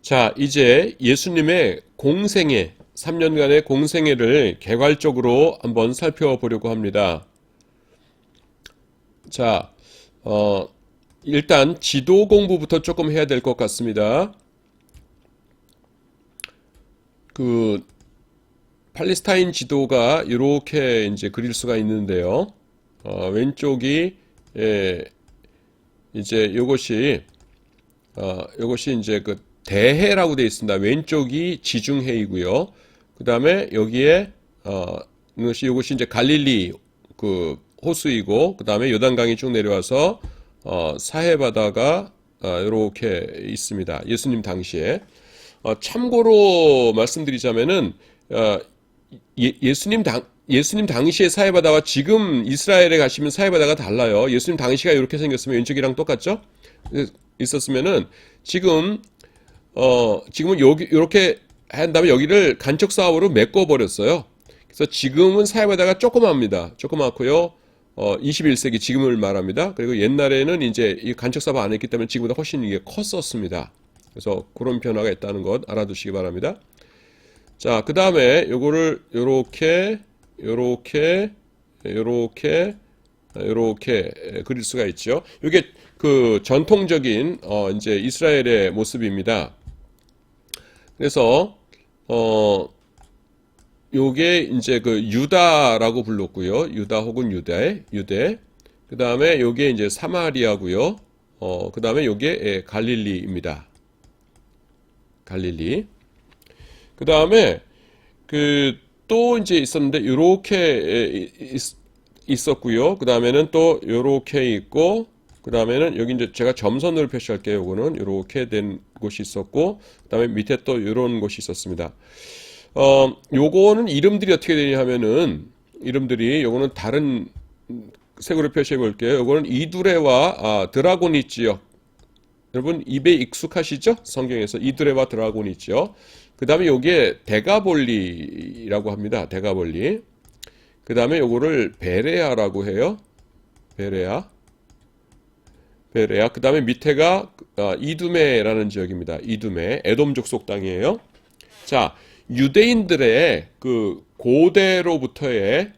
자, 이제 예수님의 공생애, 3년간의 공생애를 개괄적으로 한번 살펴보려고 합니다. 자, 일단 지도 공부부터 조금 해야 될 것 같습니다. 그 팔레스타인 지도가 이렇게 이제 그릴 수가 있는데요. 왼쪽이 이제 요것이 이제 그 대해라고 되어 있습니다. 왼쪽이 지중해이고요. 그 다음에 여기에 이것이 이제 갈릴리 그 호수이고, 그 다음에 요단강이 쭉 내려와서 사해 바다가 이렇게 있습니다. 예수님 당시에. 참고로 말씀드리자면은 예수님 당시의 사해 바다와 지금 이스라엘에 가시면 사해 바다가 달라요. 예수님 당시가 이렇게 생겼으면 왼쪽이랑 똑같죠? 있었으면은 지금은 여기 이렇게 한 다음에 여기를 간척 사업으로 메꿔 버렸어요. 그래서 지금은 사해 바다가 조그맣습니다. 조그맣고요. 21세기 지금을 말합니다. 그리고 옛날에는 이제 이 간척 사업 안 했기 때문에 지금보다 훨씬 이게 컸었습니다. 그래서 그런 변화가 있다는 것 알아두시기 바랍니다. 자, 그 다음에 요거를 요렇게 그릴 수가 있죠. 이게 그 전통적인 이제 이스라엘의 모습입니다. 그래서 요게 이제 그 유다라고 불렀고요. 유다 혹은 유대. 그 다음에 요게 이제 사마리아고요. 그 다음에 요게 갈릴리입니다. 갈릴리. 그 다음에 그 또 이제 있었는데 요렇게 있었고요. 그 다음에는 또 요렇게 있고, 그 다음에는 여기 이제 제가 점선으로 표시할게요. 요거는 요렇게 된 곳이 있었고, 그 다음에 밑에 또 요런 곳이 있었습니다. 요거는 이름들이 어떻게 되냐 하면은, 요거는 다른 색으로 표시해 볼게요. 요거는 이두레와 드라고니 지역. 여러분 입에 익숙하시죠? 성경에서 이두레와 드라곤이 있죠. 그 다음에 요게 데가볼리라고 합니다. 데가볼리. 그 다음에 요거를 베레아라고 해요. 베레아. 그 다음에 밑에가 이두메라는 지역입니다. 이두메. 에돔 족속 땅이에요. 자, 유대인들의 그 고대로부터의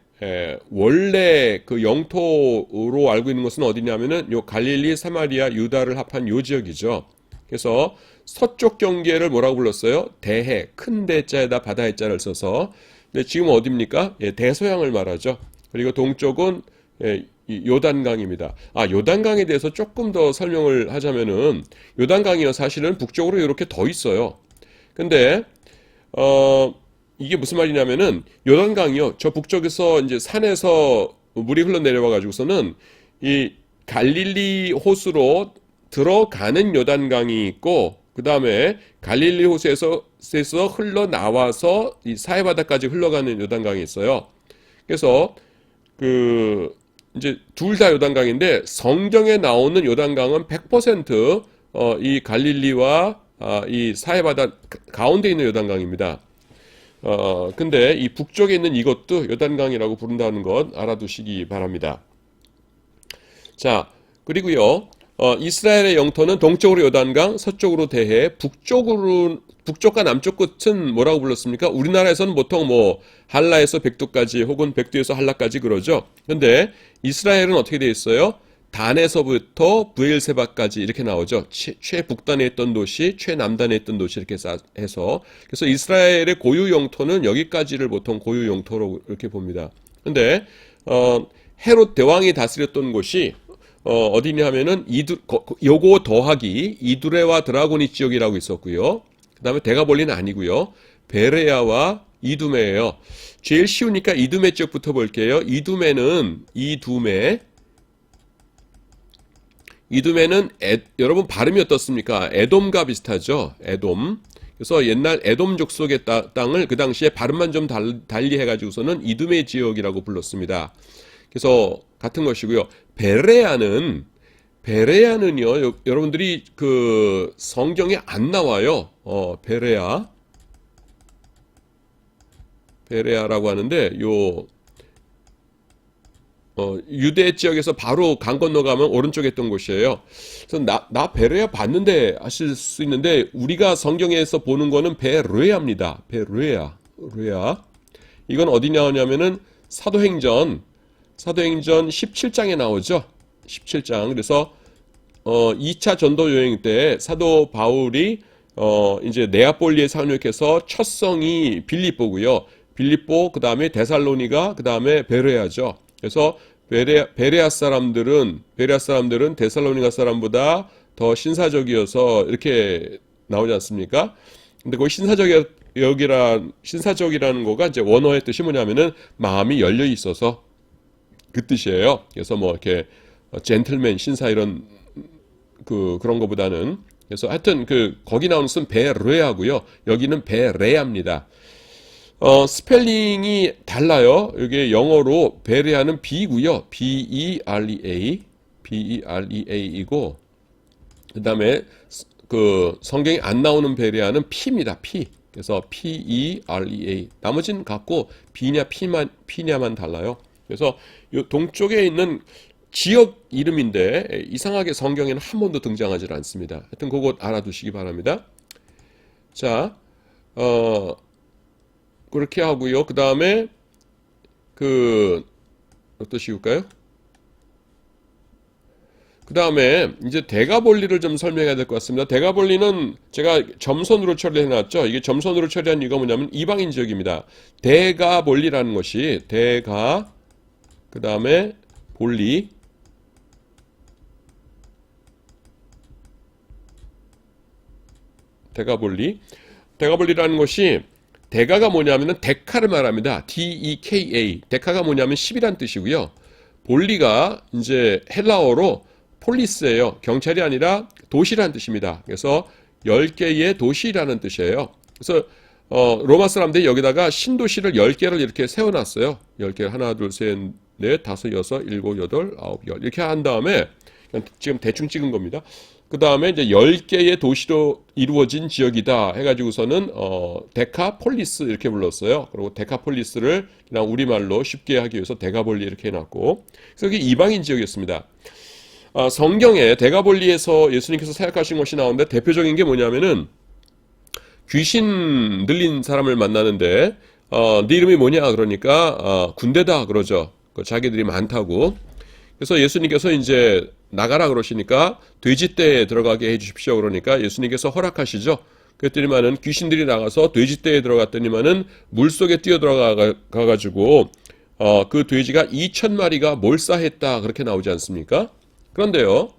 원래 그 영토로 알고 있는 것은 어디냐면은 요 갈릴리, 사마리아, 유다를 합한 요 지역이죠. 그래서 서쪽 경계를 뭐라고 불렀어요? 대해, 큰 대자에다 바다의 자를 써서. 근데 지금 어디입니까? 대서양을 말하죠. 그리고 동쪽은 요단강입니다. 요단강에 대해서 조금 더 설명을 하자면은 요단강이요 사실은 북쪽으로 이렇게 더 있어요. 근데 이게 무슨 말이냐면은 요단강이요 저 북쪽에서 이제 산에서 물이 흘러내려와 가지고서는 이 갈릴리 호수로 들어가는 요단강이 있고, 그 다음에 갈릴리 호수에서 흘러나와서 이 사해바다까지 흘러가는 요단강이 있어요. 그래서 그 이제 둘 다 요단강인데 성경에 나오는 요단강은 100% 이 갈릴리와 이 사해바다 가운데 있는 요단강입니다. 근데 이 북쪽에 있는 이것도 요단강이라고 부른다는 것 알아두시기 바랍니다. 자, 그리고요, 이스라엘의 영토는 동쪽으로 요단강, 서쪽으로 대해, 북쪽과 남쪽 끝은 뭐라고 불렀습니까? 우리나라에서는 보통 뭐, 한라에서 백두까지 혹은 백두에서 한라까지 그러죠. 근데 이스라엘은 어떻게 되어 있어요? 단에서부터 브엘세바까지 이렇게 나오죠. 최북단에 있던 도시, 최남단에 있던 도시 이렇게 해서. 그래서 이스라엘의 고유 영토는 여기까지를 보통 고유 영토로 이렇게 봅니다. 근데, 헤롯 대왕이 다스렸던 곳이 어디냐 하면은 요거 더하기 이두레와 드라고니 지역이라고 있었고요. 그 다음에 데가볼리는 아니고요. 베레아와 이두메예요. 제일 쉬우니까 이두메 지역부터 볼게요. 이두메는 여러분 발음이 어떻습니까? 에돔과 비슷하죠. 에돔. 그래서 옛날 에돔 족속의 땅을 그 당시에 발음만 좀 달리 해가지고서는 이두메 지역이라고 불렀습니다. 그래서 같은 것이고요. 베레아는요, 여러분들이 그 성경에 안 나와요. 베레아라고 하는데 유대 지역에서 바로 강 건너가면 오른쪽에 있던 곳이에요. 그래서 나 베레아 봤는데 하실 수 있는데 우리가 성경에서 보는 거는 베레아입니다. 베레아. 레아. 이건 어디 나오냐면은 사도행전 17장에 나오죠. 17장. 그래서 2차 전도 여행 때 사도 바울이 이제 네아폴리에 상륙해서 첫 성이 빌립보고요. 빌립보, 그 다음에 데살로니가, 그 다음에 베레아죠. 그래서 베레아 사람들은 데살로니가 사람보다 더 신사적이어서 이렇게 나오지 않습니까? 근데 그 신사적이라는 거가 이제 원어의 뜻이 뭐냐면은 마음이 열려 있어서 그 뜻이에요. 그래서 뭐 이렇게 젠틀맨, 신사 이런 그런 거보다는 그래서 하여튼 거기 나오는 것은 베레아고요. 여기는 베레아입니다. 스펠링이 달라요. 이게 영어로 베레아는 B고요. Berea이고 그다음에 성경에 안 나오는 베레아는 P입니다. P. 그래서 Perea. 나머지는 같고 P냐만 달라요. 그래서 요 동쪽에 있는 지역 이름인데 이상하게 성경에는 한 번도 등장하지 않습니다. 하여튼 그거 알아두시기 바랍니다. 자, 그렇게 하고요. 그 다음에 어떤 씌울까요? 그 다음에 이제 대가볼리를 좀 설명해야 될 것 같습니다. 대가볼리는 제가 점선으로 처리해놨죠. 이게 점선으로 처리한 이유가 뭐냐면 이방인 지역입니다. 대가볼리라는 것이 그 다음에 볼리, 대가볼리라는 것이 대가가 뭐냐면은 데카를 말합니다. DEKA. 데카가 뭐냐면 10이란 뜻이고요. 볼리가 이제 헬라어로 폴리스예요. 경찰이 아니라 도시라는 뜻입니다. 그래서 10개의 도시라는 뜻이에요. 그래서 로마 사람들이 여기다가 신도시를 10개를 이렇게 세워놨어요. 10개 하나, 둘, 셋, 넷, 다섯, 여섯, 일곱, 여덟, 아홉, 열 이렇게 한 다음에 지금 대충 찍은 겁니다. 그 다음에 이제 10개의 도시로 이루어진 지역이다 해가지고서는 데카폴리스 이렇게 불렀어요. 그리고 데카폴리스를 그냥 우리말로 쉽게 하기 위해서 데가볼리 이렇게 해놨고, 그래서 이게 이방인 지역이었습니다. 성경에 데가볼리에서 예수님께서 사역하신 것이 나오는데 대표적인 게 뭐냐면은 귀신 들린 사람을 만나는데 네 이름이 뭐냐 그러니까 군대다 그러죠. 자기들이 많다고. 그래서 예수님께서 이제 나가라 그러시니까 돼지떼에 들어가게 해주십시오 그러니까 예수님께서 허락하시죠. 그랬더니만은 귀신들이 나가서 돼지떼에 들어갔더니만은 물속에 뛰어 들어가가지고 그 돼지가 2,000마리가 몰사했다 그렇게 나오지 않습니까? 그런데요,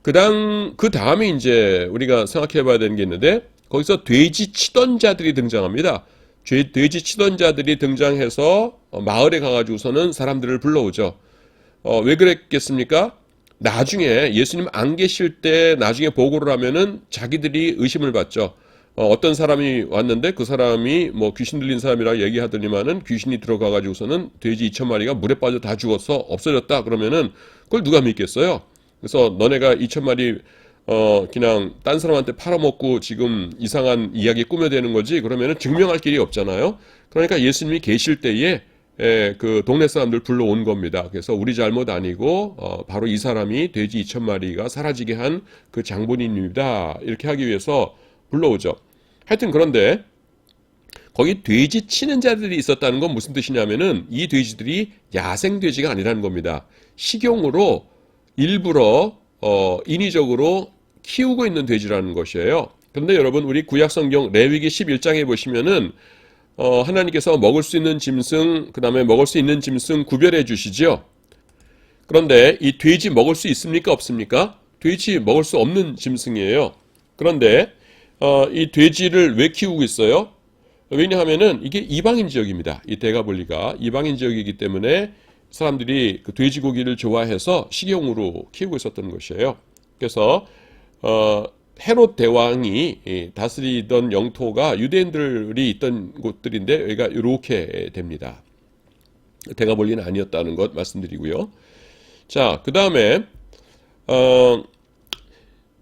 그 다음에 이제 우리가 생각해 봐야 되는 게 있는데, 거기서 돼지 치던 자들이 등장합니다. 돼지 치던 자들이 등장해서 마을에 가가지고서는 사람들을 불러오죠. 왜 그랬겠습니까? 나중에 예수님 안 계실 때 나중에 보고를 하면은 자기들이 의심을 받죠. 어떤 사람이 왔는데 그 사람이 뭐 귀신 들린 사람이라 얘기하더니만은 귀신이 들어가가지고서는 돼지 2,000마리가 물에 빠져 다 죽어서 없어졌다 그러면은 그걸 누가 믿겠어요? 그래서 너네가 2,000마리 그냥 딴 사람한테 팔아먹고 지금 이상한 이야기 꾸며대는 거지 그러면은 증명할 길이 없잖아요. 그러니까 예수님이 계실 때에 그 동네 사람들 불러온 겁니다. 그래서 우리 잘못 아니고 바로 이 사람이 돼지 2,000마리가 사라지게 한 그 장본인입니다. 이렇게 하기 위해서 불러오죠. 하여튼 그런데 거기 돼지 치는 자들이 있었다는 건 무슨 뜻이냐면은 이 돼지들이 야생 돼지가 아니라는 겁니다. 식용으로 일부러 인위적으로 키우고 있는 돼지라는 것이에요. 그런데 여러분 우리 구약성경 레위기 11장에 보시면은 하나님께서 먹을 수 있는 짐승, 그 다음에 먹을 수 있는 짐승 구별해 주시죠. 그런데 이 돼지 먹을 수 있습니까? 없습니까? 돼지 먹을 수 없는 짐승이에요. 그런데 이 돼지를 왜 키우고 있어요? 왜냐하면은 이게 이방인 지역입니다. 이 데가볼리가 이방인 지역이기 때문에 사람들이 그 돼지고기를 좋아해서 식용으로 키우고 있었던 것이에요. 그래서 헤롯 대왕이 다스리던 영토가 유대인들이 있던 곳들인데 여기가 이렇게 됩니다. 데가볼리는 아니었다는 것 말씀드리고요. 자, 그 다음에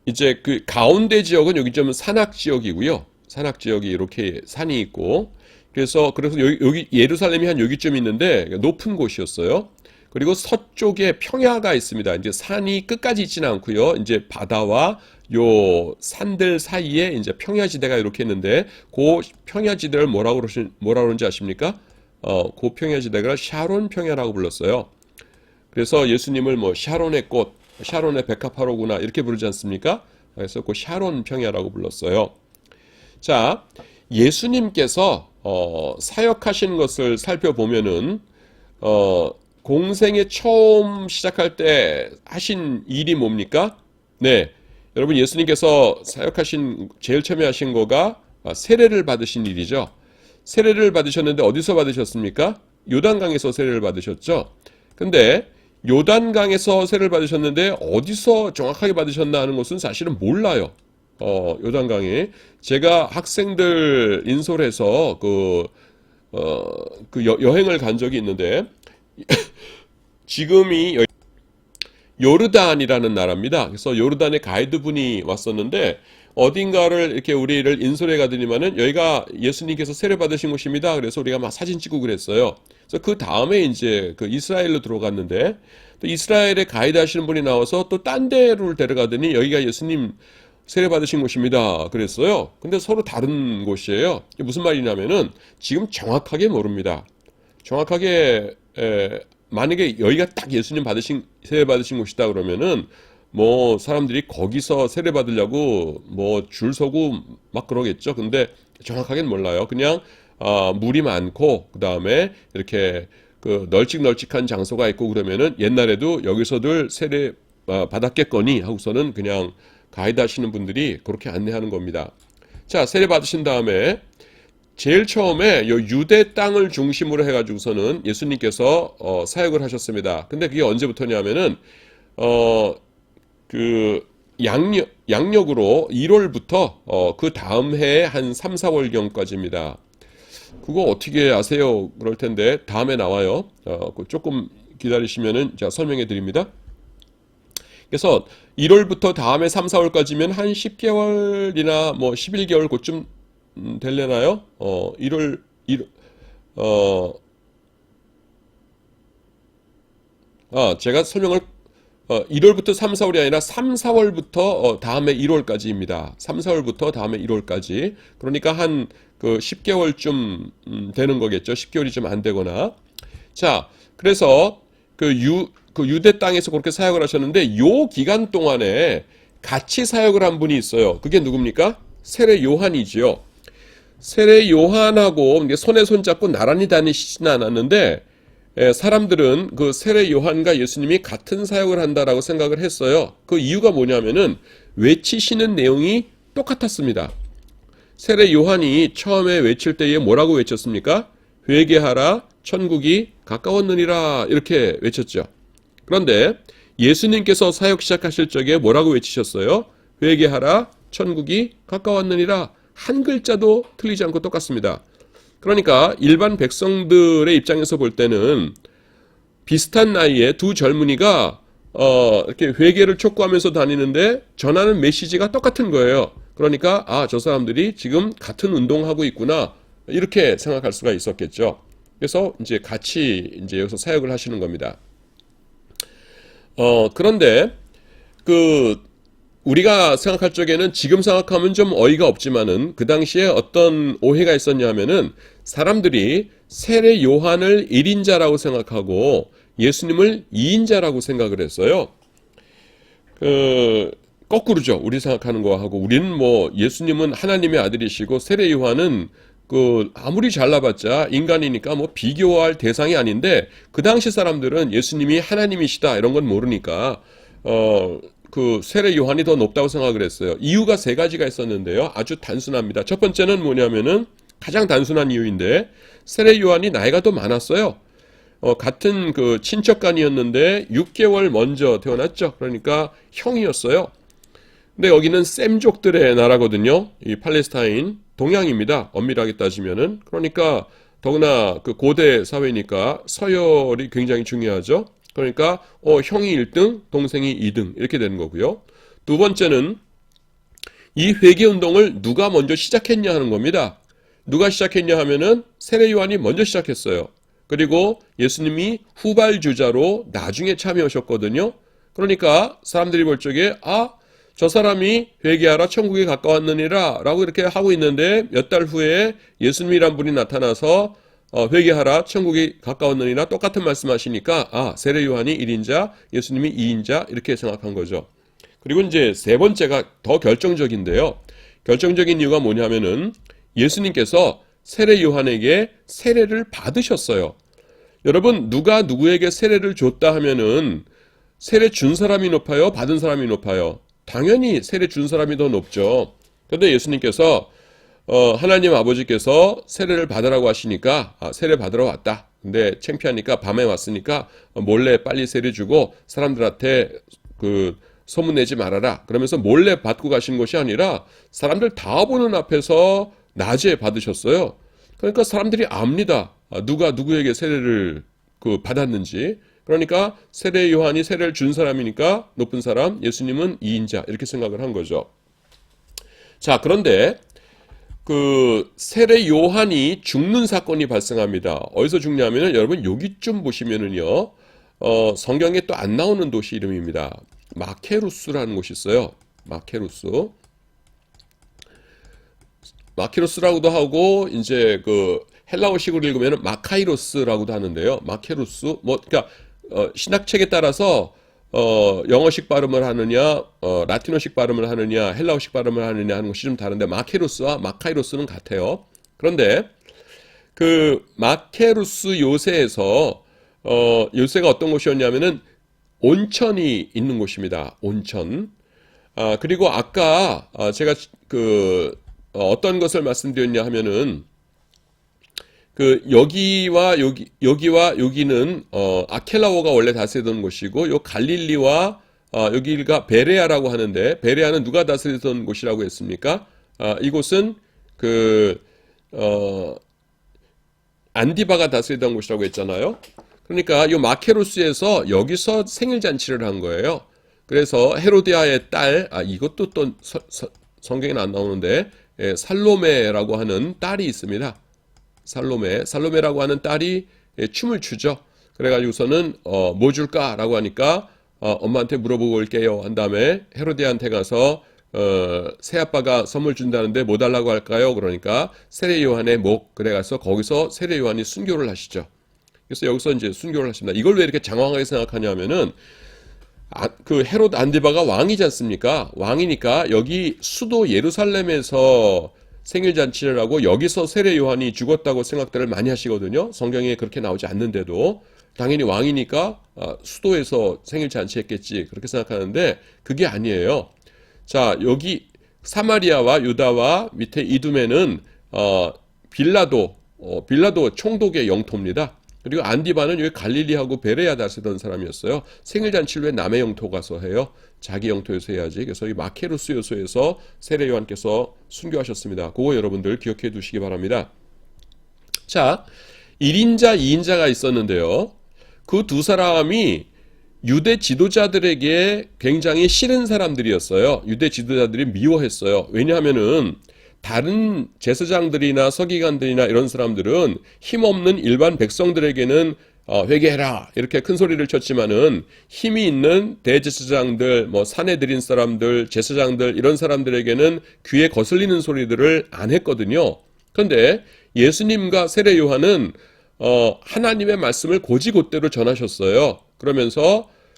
이제 그 가운데 지역은 여기 좀 산악 지역이고요. 산악 지역이 이렇게 산이 있고 그래서 여기 예루살렘이 한 여기쯤 있는데 높은 곳이었어요. 그리고 서쪽에 평야가 있습니다. 이제 산이 끝까지 있지는 않고요. 이제 바다와 요 산들 사이에 이제 평야지대가 이렇게 있는데 그 평야지대를 뭐라고 그러는지 아십니까? 그 평야지대가 샤론 평야라고 불렀어요. 그래서 예수님을 뭐 샤론의 꽃, 샤론의 백합화로구나 이렇게 부르지 않습니까? 그래서 그 샤론 평야라고 불렀어요. 자, 예수님께서 사역하신 것을 살펴보면은 공생에 처음 시작할 때 하신 일이 뭡니까? 네, 여러분 예수님께서 사역하신 제일 처음에 하신 거가 세례를 받으신 일이죠. 세례를 받으셨는데 어디서 받으셨습니까? 요단강에서 세례를 받으셨죠. 근데 요단강에서 세례를 받으셨는데 어디서 정확하게 받으셨나 하는 것은 사실은 몰라요. 요단강에 제가 학생들 인솔해서 여행을 간 적이 있는데 지금이 요르단이라는 나라입니다. 그래서 요르단의 가이드분이 왔었는데 어딘가를 이렇게 우리를 인솔해 가더니만은 여기가 예수님께서 세례 받으신 곳입니다. 그래서 우리가 막 사진 찍고 그랬어요. 그래서 그 다음에 이제 그 이스라엘로 들어갔는데 또 이스라엘에 가이드 하시는 분이 나와서 또 딴 데를 데려가더니 여기가 예수님 세례 받으신 곳입니다. 그랬어요. 근데 서로 다른 곳이에요. 이게 무슨 말이냐면은 지금 정확하게 모릅니다. 정확하게 만약에 여기가 딱 예수님 세례 받으신 곳이다 그러면은 뭐 사람들이 거기서 세례 받으려고 뭐 줄 서고 막 그러겠죠. 근데 정확하게는 몰라요. 그냥 물이 많고 그 다음에 이렇게 그 널찍널찍한 장소가 있고 그러면은 옛날에도 여기서들 세례 받았겠거니 하고서는 그냥 가이드 하시는 분들이 그렇게 안내하는 겁니다. 자, 세례 받으신 다음에 제일 처음에 요 유대 땅을 중심으로 해가지고서는 예수님께서 사역을 하셨습니다. 근데 그게 언제부터냐면은 그 양력으로 1월부터 그 다음 해에 한 3, 4월경까지입니다. 그거 어떻게 아세요? 그럴 텐데 다음에 나와요. 조금 기다리시면은 제가 설명해 드립니다. 그래서 1월부터 다음에 3, 4월까지면 한 10개월이나 뭐 11개월 그쯤 될려나요? 1월 제가 설명을 1월부터 3, 4월이 아니라 3, 4월부터 다음에 1월까지입니다. 3, 4월부터 다음에 1월까지. 그러니까 한 그 10개월쯤 되는 거겠죠. 10개월이 좀 안 되거나. 자, 그래서 그 유대 땅에서 그렇게 사역을 하셨는데 요 기간 동안에 같이 사역을 한 분이 있어요. 그게 누굽니까? 세례 요한이지요. 세례 요한하고 손에 손잡고 나란히 다니시지는 않았는데 사람들은 그 세례 요한과 예수님이 같은 사역을 한다라고 생각을 했어요. 그 이유가 뭐냐면은 외치시는 내용이 똑같았습니다. 세례 요한이 처음에 외칠 때에 뭐라고 외쳤습니까? 회개하라, 천국이 가까웠느니라 이렇게 외쳤죠. 그런데 예수님께서 사역 시작하실 적에 뭐라고 외치셨어요? 회개하라, 천국이 가까웠느니라. 한 글자도 틀리지 않고 똑같습니다. 그러니까 일반 백성들의 입장에서 볼 때는 비슷한 나이에 두 젊은이가 이렇게 회개를 촉구하면서 다니는데 전하는 메시지가 똑같은 거예요. 그러니까 저 사람들이 지금 같은 운동하고 있구나 이렇게 생각할 수가 있었겠죠. 그래서 이제 같이 이제 여기서 사역을 하시는 겁니다. 그런데 우리가 생각할 적에는 지금 생각하면 좀 어이가 없지만은 그 당시에 어떤 오해가 있었냐 하면은 사람들이 세례 요한을 1인자라고 생각하고 예수님을 2인자라고 생각을 했어요. 거꾸로죠. 우리 생각하는 거하고 우리는 뭐 예수님은 하나님의 아들이시고 세례 요한은 아무리 잘나봤자 인간이니까 뭐 비교할 대상이 아닌데 그 당시 사람들은 예수님이 하나님이시다 이런 건 모르니까 세례 요한이 더 높다고 생각을 했어요. 이유가 세 가지가 있었는데요. 아주 단순합니다. 첫 번째는 뭐냐면은 가장 단순한 이유인데 세례 요한이 나이가 더 많았어요. 같은 친척간이었는데 6개월 먼저 태어났죠. 그러니까 형이었어요. 근데 여기는 셈족들의 나라거든요. 이 팔레스타인 동양입니다. 엄밀하게 따지면은. 그러니까 더구나 고대 사회니까 서열이 굉장히 중요하죠. 그러니까 형이 1등, 동생이 2등 이렇게 되는 거고요. 두 번째는 이 회개운동을 누가 먼저 시작했냐 하는 겁니다. 누가 시작했냐 하면은 세례 요한이 먼저 시작했어요. 그리고 예수님이 후발주자로 나중에 참여하셨거든요. 그러니까 사람들이 볼 적에 저 사람이 회개하라 천국에 가까웠느니라 라고 이렇게 하고 있는데 몇 달 후에 예수님이란 분이 나타나서 회개하라 천국이 가까웠느니라 똑같은 말씀하시니까 세례 요한이 1인자 예수님이 2인자 이렇게 생각한 거죠. 그리고 이제 세 번째가 더 결정적인데요. 결정적인 이유가 뭐냐면은 예수님께서 세례 요한에게 세례를 받으셨어요. 여러분 누가 누구에게 세례를 줬다 하면은 세례 준 사람이 높아요? 받은 사람이 높아요? 당연히 세례 준 사람이 더 높죠. 그런데 예수님께서 하나님 아버지께서 세례를 받으라고 하시니까 세례 받으러 왔다. 근데 창피하니까 밤에 왔으니까 몰래 빨리 세례 주고 사람들한테 소문내지 말아라. 그러면서 몰래 받고 가신 것이 아니라 사람들 다 보는 앞에서 낮에 받으셨어요. 그러니까 사람들이 압니다. 누가 누구에게 세례를 받았는지. 그러니까 세례 요한이 세례를 준 사람이니까 높은 사람, 예수님은 2인자 이렇게 생각을 한 거죠. 자, 그런데 세례 요한이 죽는 사건이 발생합니다. 어디서 죽냐면은 여러분 여기쯤 보시면은요. 성경에 또 안 나오는 도시 이름입니다. 마케루스라는 곳이 있어요. 마케루스라고도 하고 이제 헬라어식으로 읽으면 마카이로스라고도 하는데요. 마케루스 그러니까 신학책에 따라서 영어식 발음을 하느냐, 라틴어식 발음을 하느냐, 헬라어식 발음을 하느냐 하는 것이 좀 다른데 마케루스와 마카이로스는 같아요. 그런데 마케루스 요새에서 요새가 어떤 곳이었냐면은 온천이 있는 곳입니다. 온천. 그리고 아까 제가 어떤 것을 말씀드렸냐 하면은 여기와 여기는 아켈라오가 원래 다스리던 곳이고 요 갈릴리와 여기가 베레아라고 하는데 베레아는 누가 다스리던 곳이라고 했습니까? 이곳은 안디바가 다스리던 곳이라고 했잖아요. 그러니까 요 마케루스에서 여기서 생일 잔치를 한 거예요. 그래서 헤로디아의 딸, 이것도 또 성경에는 안 나오는데 살로메라고 하는 딸이 있습니다. 살로메라고 하는 딸이 춤을 추죠. 그래가지고서는 뭐 줄까라고 하니까 엄마한테 물어보고 올게요. 한 다음에 헤로디아한테 가서 새아빠가 선물 준다는데 뭐 달라고 할까요? 그러니까 세례 요한의 목. 그래가서 거기서 세례 요한이 순교를 하시죠. 그래서 여기서 이제 순교를 하십니다. 이걸 왜 이렇게 장황하게 생각하냐면은 헤롯 안디바가 왕이지 않습니까? 왕이니까 여기 수도 예루살렘에서 생일잔치를 하고 여기서 세례 요한이 죽었다고 생각들을 많이 하시거든요. 성경에 그렇게 나오지 않는데도 당연히 왕이니까 수도에서 생일잔치 했겠지 그렇게 생각하는데 그게 아니에요. 자, 여기 사마리아와 유다와 밑에 이두메는 빌라도 총독의 영토입니다. 그리고 안디바는 여기 갈릴리하고 베레아 다스리던 사람이었어요. 생일잔치를 왜 남의 영토 가서 해요? 자기 영토에서 해야지. 그래서 이 마케루스 요소에서 세례 요한께서 순교하셨습니다. 그거 여러분들 기억해 두시기 바랍니다. 자, 1인자, 2인자가 있었는데요. 그 두 사람이 유대 지도자들에게 굉장히 싫은 사람들이었어요. 유대 지도자들이 미워했어요. 왜냐하면은 다른 제사장들이나 서기관들이나 이런 사람들은 힘없는 일반 백성들에게는 회개해라 이렇게 큰 소리를 쳤지만은 힘이 있는 대제사장들, 산에 들인 사람들, 제사장들 이런 사람들에게는 귀에 거슬리는 소리들을 안 했거든요. 그런데 예수님과 세례 요한은 하나님의 말씀을 곧이곧대로 전하셨어요.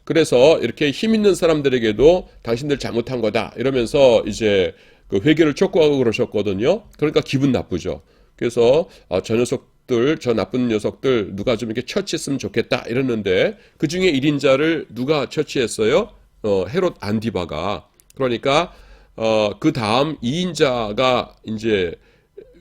그래서 이렇게 힘 있는 사람들에게도 당신들 잘못한 거다 이러면서 이제 회개를 촉구하고 그러셨거든요. 그러니까 기분 나쁘죠. 그래서 저 나쁜 녀석들 누가 좀 이렇게 처치했으면 좋겠다 이랬는데 그 중에 1인자를 누가 처치했어요? 헤롯 안디바가. 그러니까 그 다음 2인자가 이제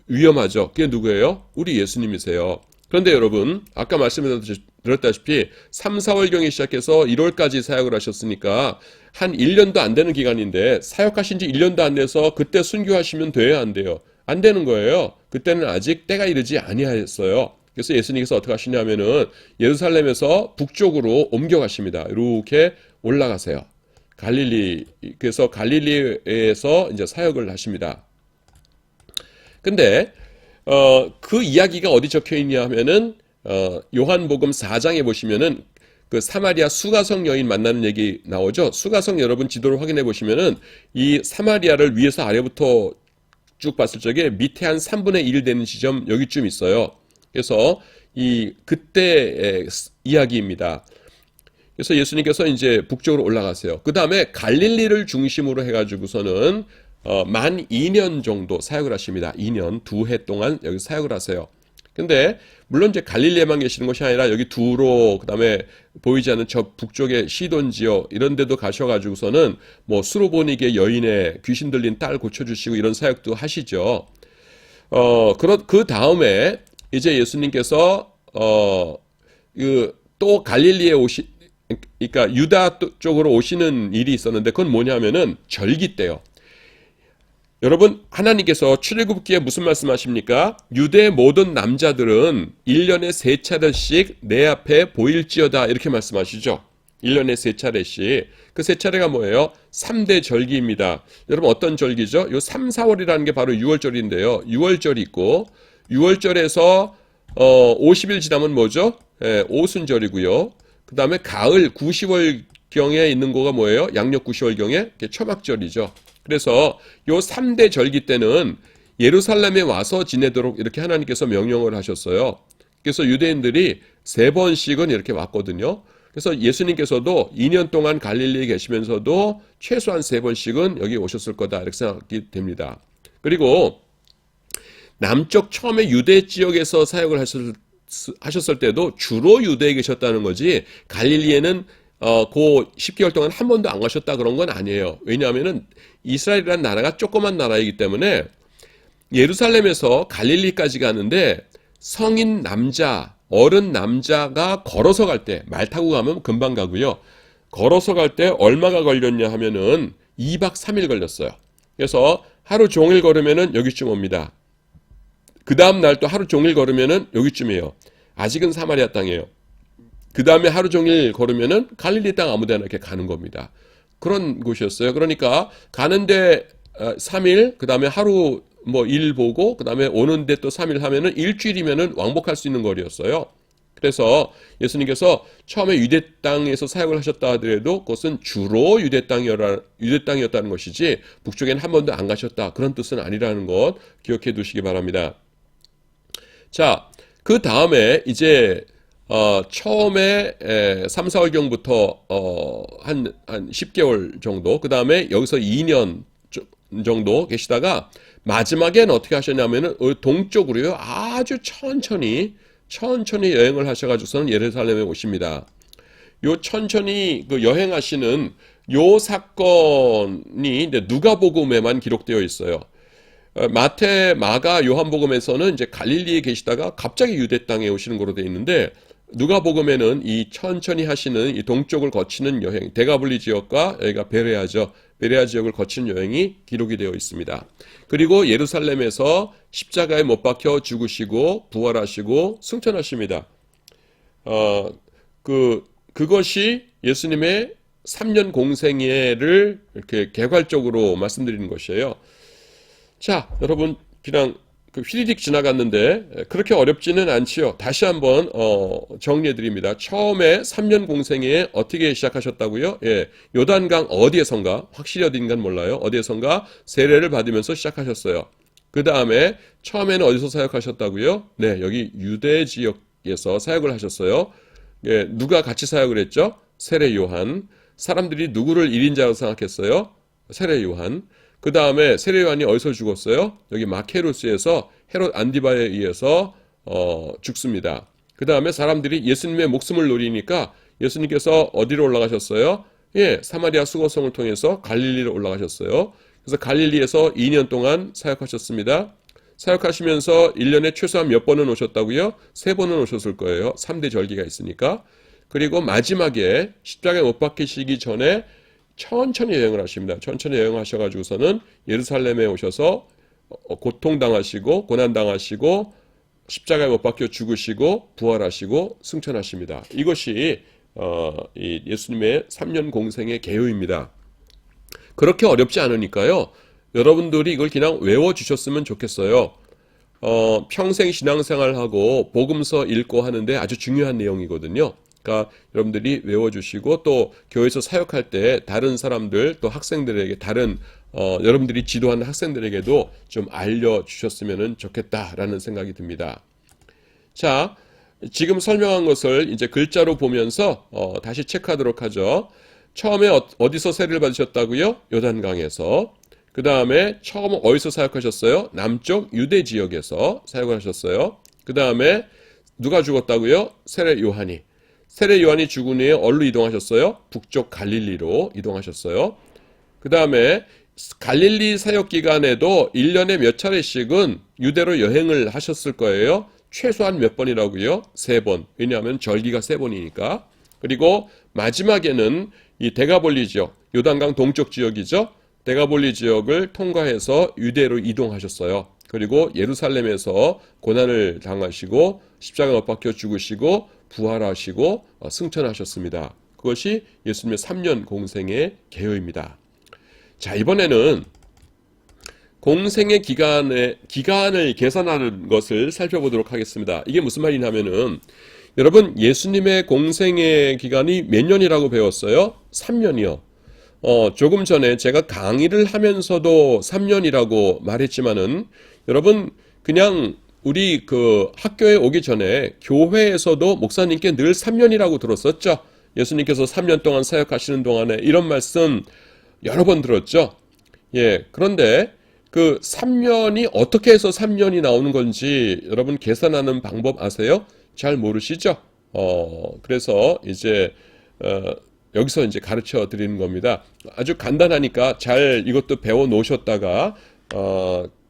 위험하죠. 그게 누구예요? 우리 예수님이세요. 그런데 여러분 아까 말씀드렸다시피 3, 4월경에 시작해서 1월까지 사역을 하셨으니까 한 1년도 안 되는 기간인데 사역하신 지 1년도 안 돼서 그때 순교하시면 돼요? 안 돼요? 안 되는 거예요. 그때는 아직 때가 이르지 아니하였어요. 그래서 예수님께서 어떻게 하시냐면은 예루살렘에서 북쪽으로 옮겨가십니다. 이렇게 올라가세요. 그래서 갈릴리에서 이제 사역을 하십니다. 근데 그 이야기가 어디 적혀 있냐 하면은 요한복음 4장에 보시면은 그 사마리아 수가성 여인 만나는 얘기 나오죠. 수가성 여러분 지도를 확인해 보시면은 이 사마리아를 위에서 아래부터 쭉 봤을 적에 밑에 한 3분의 1 되는 지점 여기쯤 있어요. 그래서 이 그때 이야기입니다. 그래서 예수님께서 이제 북쪽으로 올라가세요. 그 다음에 갈릴리를 중심으로 해가지고서는 만 2년 정도 사역을 하십니다. 2년, 2해 동안 여기 사역을 하세요. 근데 물론 이제 갈릴리에만 계시는 것이 아니라 여기 두로 그다음에 보이지 않는 저 북쪽의 시돈 지역 이런 데도 가셔가지고서는 뭐 수로보니게 여인의 귀신 들린 딸 고쳐주시고 이런 사역도 하시죠. 그 다음에 이제 예수님께서 또 갈릴리에 그러니까 유다 쪽으로 오시는 일이 있었는데 그건 뭐냐면은 절기 때요. 여러분 하나님께서 출애굽기에 무슨 말씀하십니까? 유대 모든 남자들은 1년에 3차례씩 내 앞에 보일지어다 이렇게 말씀하시죠. 1년에 3차례씩. 그 3차례가 뭐예요? 3대 절기입니다. 여러분 어떤 절기죠? 요 3, 4월이라는 게 바로 6월절인데요. 6월절이 있고 6월절에서 50일 지나면 뭐죠? 오순절이고요. 그 다음에 가을 90월경에 있는 거가 뭐예요? 양력 90월경에 초막절이죠. 그래서 요 3대 절기 때는 예루살렘에 와서 지내도록 이렇게 하나님께서 명령을 하셨어요. 그래서 유대인들이 3번씩은 이렇게 왔거든요. 그래서 예수님께서도 2년 동안 갈릴리에 계시면서도 최소한 3번씩은 여기 오셨을 거다 이렇게 생각이 됩니다. 그리고 남쪽 처음에 유대 지역에서 사역을 하셨을 때도 주로 유대에 계셨다는 거지 갈릴리에는 그 10개월 동안 한 번도 안 가셨다 그런 건 아니에요. 왜냐하면은 이스라엘이라는 나라가 조그만 나라이기 때문에 예루살렘에서 갈릴리까지 가는데 성인 남자, 어른 남자가 걸어서 갈 때, 말 타고 가면 금방 가고요. 걸어서 갈 때 얼마가 걸렸냐 하면은 2박 3일 걸렸어요. 그래서 하루 종일 걸으면은 여기쯤 옵니다. 그 다음 날 또 하루 종일 걸으면은 여기쯤이에요. 아직은 사마리아 땅이에요. 그 다음에 하루 종일 걸으면은 갈릴리 땅 아무데나 이렇게 가는 겁니다. 그런 곳이었어요. 그러니까 가는데 3일, 그 다음에 하루 뭐 일 보고, 그 다음에 오는데 또 3일 하면은 일주일이면은 왕복할 수 있는 거리였어요. 그래서 예수님께서 처음에 유대 땅에서 사역을 하셨다 하더라도 그것은 주로 유대 땅이었다는 것이지 북쪽에는 한 번도 안 가셨다. 그런 뜻은 아니라는 것 기억해 두시기 바랍니다. 자, 그 다음에 이제 처음에 3, 4월경부터 한 10개월 정도, 그 다음에 여기서 2년 정도 계시다가 마지막엔 어떻게 하셨냐면은 동쪽으로요 아주 천천히 여행을 하셔가지고서는 예루살렘에 오십니다. 요 천천히 그 여행하시는 요 사건이 이제 누가복음에만 기록되어 있어요. 마태, 마가, 요한복음에서는 이제 갈릴리에 계시다가 갑자기 유대 땅에 오시는 거로 되어 있는데 누가복음에는 이 천천히 하시는 이 동쪽을 거치는 여행, 데가블리 지역과 여기가 베레아죠. 베레아 지역을 거치는 여행이 기록이 되어 있습니다. 그리고 예루살렘에서 십자가에 못 박혀 죽으시고 부활하시고 승천하십니다. 그것이 예수님의 3년 공생애를 이렇게 개괄적으로 말씀드리는 것이에요. 자, 여러분 그냥 휘리릭 지나갔는데 그렇게 어렵지는 않지요. 다시 한번 정리해 드립니다. 처음에 3년 공생애에 어떻게 시작하셨다고요? 예, 요단강 어디에선가, 확실히 어딘가는 몰라요. 어디에선가 세례를 받으면서 시작하셨어요. 그 다음에 처음에는 어디서 사역하셨다고요? 네, 여기 유대 지역에서 사역을 하셨어요. 예, 누가 같이 사역을 했죠? 세례 요한. 사람들이 누구를 1인자로 생각했어요? 세례 요한. 그 다음에 세례 요한이 어디서 죽었어요? 여기 마케루스에서 헤롯 안디바에 의해서 죽습니다. 그 다음에 사람들이 예수님의 목숨을 노리니까 예수님께서 어디로 올라가셨어요? 예, 사마리아 수고성을 통해서 갈릴리로 올라가셨어요. 그래서 갈릴리에서 2년 동안 사역하셨습니다. 사역하시면서 1년에 최소한 몇 번은 오셨다고요? 3번은 오셨을 거예요. 3대 절기가 있으니까. 그리고 마지막에 십자가에 못 박히시기 전에 천천히 여행을 하십니다. 천천히 여행하셔가지고서는 예루살렘에 오셔서 고통당하시고 고난당하시고 십자가에 못 박혀 죽으시고 부활하시고 승천하십니다. 이것이 이 예수님의 3년 공생의 개요입니다. 그렇게 어렵지 않으니까요. 여러분들이 이걸 그냥 외워주셨으면 좋겠어요. 평생 신앙생활하고 복음서 읽고 하는데 아주 중요한 내용이거든요. 그러니까 여러분들이 외워주시고 또 교회에서 사역할 때 다른 사람들 또 학생들에게 여러분들이 지도하는 학생들에게도 좀 알려주셨으면 좋겠다라는 생각이 듭니다. 자, 지금 설명한 것을 이제 글자로 보면서 다시 체크하도록 하죠. 처음에 어디서 세례를 받으셨다고요? 요단강에서. 그 다음에 처음 어디서 사역하셨어요? 남쪽 유대 지역에서 사역을 하셨어요. 그 다음에 누가 죽었다고요? 세례 요한이. 세례 요한이 죽은 후에 어디로 이동하셨어요? 북쪽 갈릴리로 이동하셨어요. 그 다음에 갈릴리 사역 기간에도 1년에 몇 차례씩은 유대로 여행을 하셨을 거예요. 최소한 몇 번이라고요? 3번. 왜냐하면 절기가 3번이니까. 그리고 마지막에는 이 데가볼리 지역, 요단강 동쪽 지역이죠. 데가볼리 지역을 통과해서 유대로 이동하셨어요. 그리고 예루살렘에서 고난을 당하시고 십자가에 못 박혀 죽으시고 부활하시고 승천하셨습니다. 그것이 예수님의 3년 공생의 개요입니다. 자, 이번에는 공생의 기간을 계산하는 것을 살펴보도록 하겠습니다. 이게 무슨 말이냐면은 여러분 예수님의 공생의 기간이 몇 년이라고 배웠어요? 3년이요. 조금 전에 제가 강의를 하면서도 3년이라고 말했지만은 여러분 그냥 우리 그 학교에 오기 전에 교회에서도 목사님께 늘 3년이라고 들었었죠. 예수님께서 3년 동안 사역하시는 동안에 이런 말씀 여러 번 들었죠. 예, 그런데 그 3년이 어떻게 해서 3년이 나오는 건지 여러분 계산하는 방법 아세요? 잘 모르시죠? 그래서 이제 여기서 이제 가르쳐 드리는 겁니다. 아주 간단하니까 잘 이것도 배워 놓으셨다가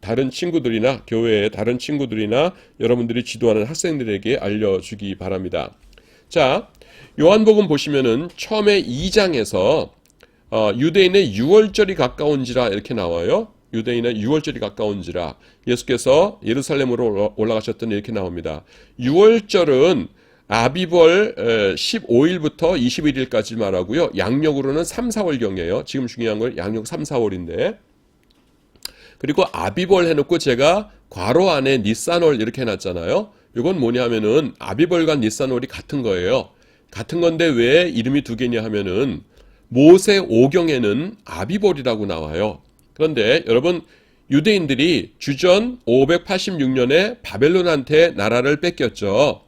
다른 친구들이나 교회의 다른 친구들이나 여러분들이 지도하는 학생들에게 알려주기 바랍니다. 자, 요한복음 보시면은 처음에 2장에서 유대인의 유월절이 가까운지라 이렇게 나와요. 유대인의 유월절이 가까운지라 예수께서 예루살렘으로 올라가셨더니 이렇게 나옵니다. 유월절은 아비벌 15일부터 21일까지 말하고요. 양력으로는 3, 4월경이에요. 지금 중요한 건 양력 3, 4월인데 그리고 아비벌 해놓고 제가 괄호 안에 니산월 이렇게 해놨잖아요. 이건 뭐냐면은 아비벌과 니산월이 같은 거예요. 같은 건데 왜 이름이 두 개냐 하면은 모세 오경에는 아비벌이라고 나와요. 그런데 여러분 유대인들이 주전 586년에 바벨론한테 나라를 뺏겼죠.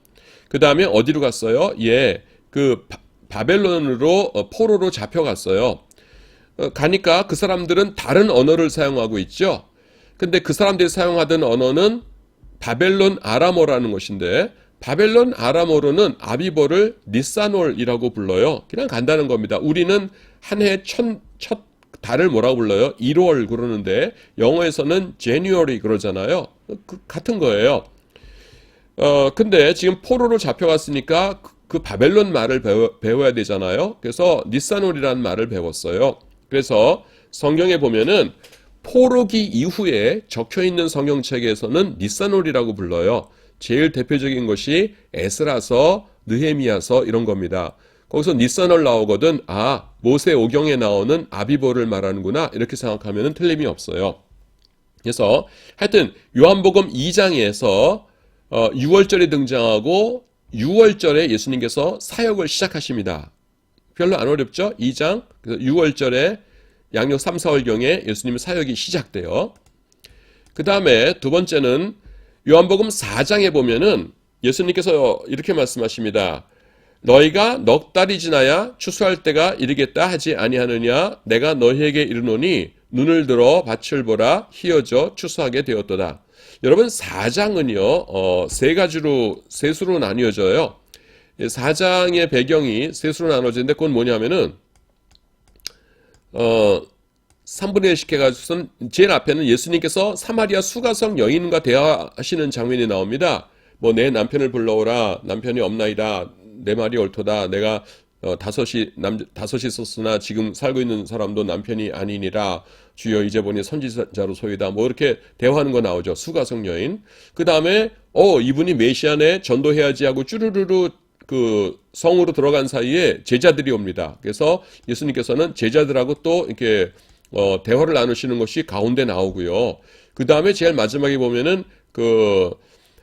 그 다음에 어디로 갔어요? 예, 그 바벨론으로 포로로 잡혀갔어요. 가니까 그 사람들은 다른 언어를 사용하고 있죠. 근데 그 사람들이 사용하던 언어는 바벨론 아람어라는 것인데 바벨론 아람어로는 아비벌을 니산월이라고 불러요. 그냥 간단한 겁니다. 우리는 한 해 첫 달을 뭐라고 불러요? 1월 그러는데 영어에서는 January 그러잖아요. 같은 거예요. 근데 지금 포로로 잡혀갔으니까 그 바벨론 말을 배워야 되잖아요. 그래서 니산월이라는 말을 배웠어요. 그래서 성경에 보면은 포로기 이후에 적혀있는 성경책에서는 니산월이라고 불러요. 제일 대표적인 것이 에스라서, 느헤미야서 이런 겁니다. 거기서 니산월 나오거든 모세 오경에 나오는 아비벌을 말하는구나 이렇게 생각하면 틀림이 없어요. 그래서 하여튼 요한복음 2장에서 6월절에 등장하고 6월절에 예수님께서 사역을 시작하십니다. 별로 안 어렵죠? 2장 6월절에 양력 3, 4월경에 예수님의 사역이 시작돼요. 그 다음에 두 번째는 요한복음 4장에 보면은 예수님께서 이렇게 말씀하십니다. 너희가 넉 달이 지나야 추수할 때가 이르겠다 하지 아니하느냐 내가 너희에게 이르노니 눈을 들어 밭을 보라 희어져 추수하게 되었도다. 여러분 4장은요 세 수로 나뉘어져요. 4장의 배경이 세 수로 나눠지는데 그건 뭐냐면은 3분의 1씩 해가지고선 제일 앞에는 예수님께서 사마리아 수가성 여인과 대화하시는 장면이 나옵니다. 뭐 내 남편을 불러오라 남편이 없나이다 내 말이 옳도다 내가 다섯이 있었으나 지금 살고 있는 사람도 남편이 아니니라 주여 이제 보니 선지자로 소이다 뭐 이렇게 대화하는 거 나오죠. 수가성 여인. 그 다음에 이분이 메시아네 전도해야지 하고 쭈루루루 그 성으로 들어간 사이에 제자들이 옵니다. 그래서 예수님께서는 제자들하고 또 이렇게 대화를 나누시는 것이 가운데 나오고요. 그 다음에 제일 마지막에 보면은 그,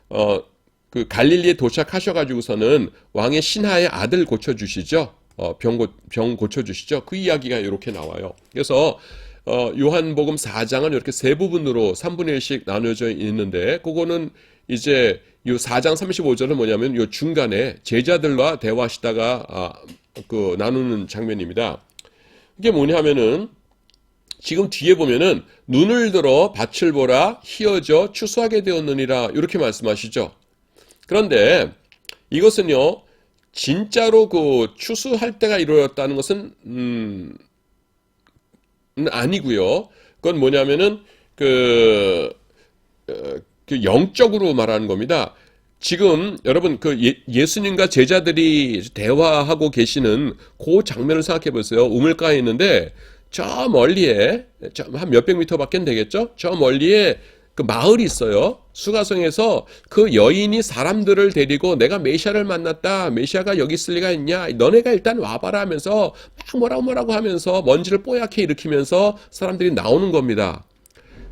어, 그 갈릴리에 도착하셔가지고서는 왕의 신하의 아들 고쳐주시죠. 병 고쳐주시죠. 그 이야기가 이렇게 나와요. 그래서 요한복음 4장은 이렇게 세 부분으로 3분의 1씩 나눠져 있는데, 그거는 이제 요 4장 35절은 뭐냐면 요 중간에 제자들과 대화하시다가 그 나누는 장면입니다. 이게 뭐냐면은 지금 뒤에 보면은 눈을 들어 밭을 보라 희어져 추수하게 되었느니라 이렇게 말씀하시죠. 그런데 이것은요 진짜로 그 추수할 때가 이루어졌다는 것은 아니고요. 그건 뭐냐면은 그 영적으로 말하는 겁니다. 지금 여러분 그 예수님과 제자들이 대화하고 계시는 그 장면을 생각해 보세요. 우물가에 있는데 저 멀리에 한 몇백 미터밖에 되겠죠? 저 멀리에 그 마을이 있어요. 수가성에서 그 여인이 사람들을 데리고 내가 메시아를 만났다. 메시아가 여기 있을 리가 있냐? 너네가 일단 와봐라 하면서 막 뭐라고 하면서 먼지를 뽀얗게 일으키면서 사람들이 나오는 겁니다.